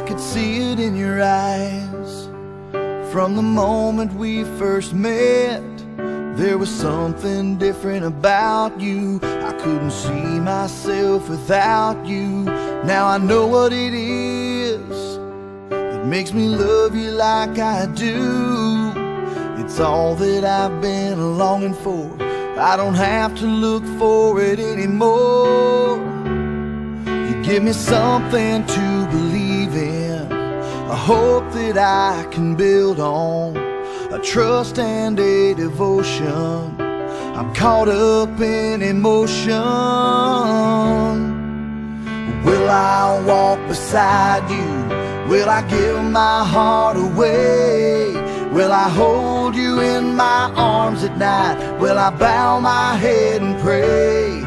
could see it in your eyes. From the moment we first met, there was something different about you. I couldn't see myself without you. Now I know what it is that makes me love you like I do. It's all that I've been longing for. I don't have to look for it anymore. You give me something to believe in, a hope that I can build on, a trust and a devotion. I'm caught up in emotion. Will I walk beside you? Will I give my heart away? Will I hold you in my arms at night? Will I bow my head and pray?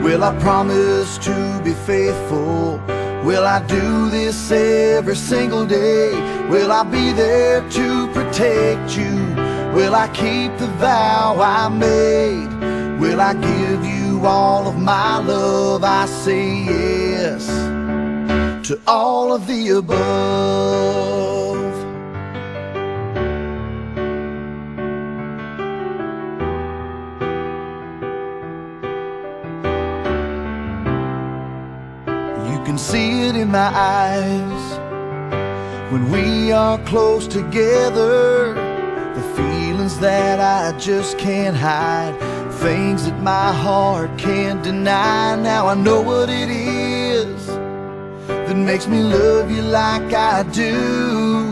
Will I promise to be faithful? Will I do this every single day? Will I be there to protect you? Will I keep the vow I made? Will I give you all of my love? I say yes to all of the above. You can see it in my eyes when we are close together. The feelings that I just can't hide, things that my heart can't deny. Now I know what it is that makes me love you like I do.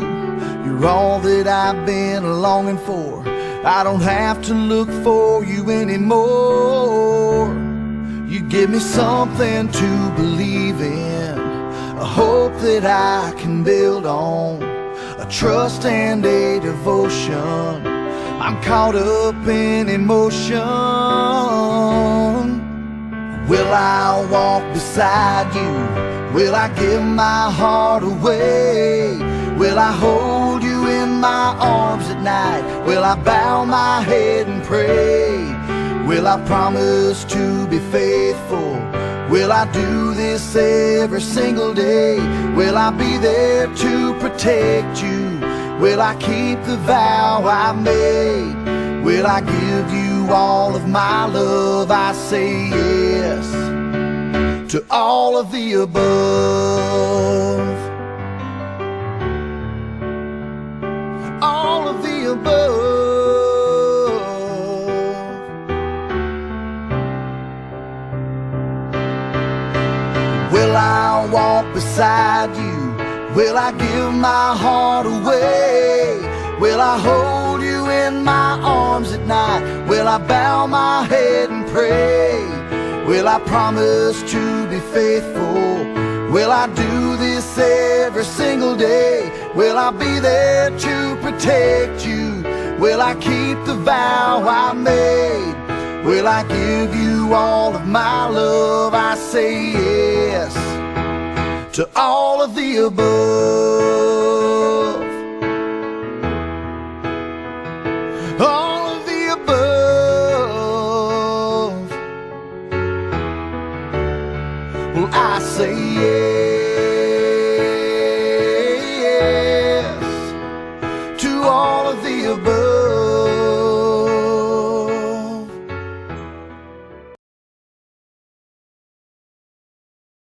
You're all that I've been longing for. I don't have to look for you anymore. You give me something to believe in, a hope that I can build on, a trust and a devotion. I'm caught up in emotion. Will I walk beside you? Will I give my heart away? Will I hold you in my arms at night? Will I bow my head and pray? Will I promise to be faithful? Will I do this every single day? Will I be there to protect you? Will I keep the vow I made? Will I give you all of my love? I say yes to all of the above. All of the above. Will I walk beside you? Will I give my heart away? Will I hold you in my arms at night? Will I bow my head and pray? Will I promise to be faithful? Will I do this every single day? Will I be there to protect you? Will I keep the vow I made? Will I give you all of my love? I say yes to all of the above. All of the above. Well, I say yes.